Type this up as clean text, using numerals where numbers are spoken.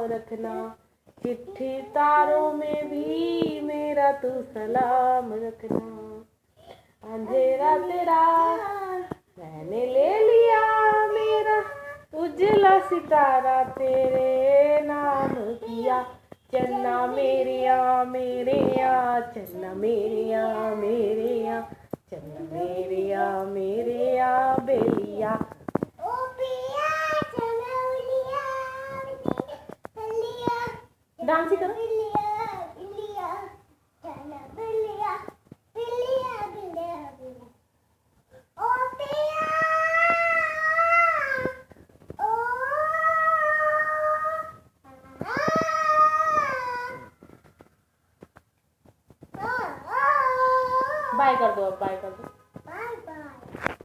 रखना, चिट्ठी तारों में भी मेरा तू सलाम रखना। अंधेरा तेरा मैंने ले लिया मेरा, उजला सितारा तेरे नाम किया। चन्ना मेरिया मेरिया, चन्ना मेरिया मेरिया, चन्ना मेरिया मेरिया बेलिया। डांस ही करो। बाय कर दो, अब बाय कर दो।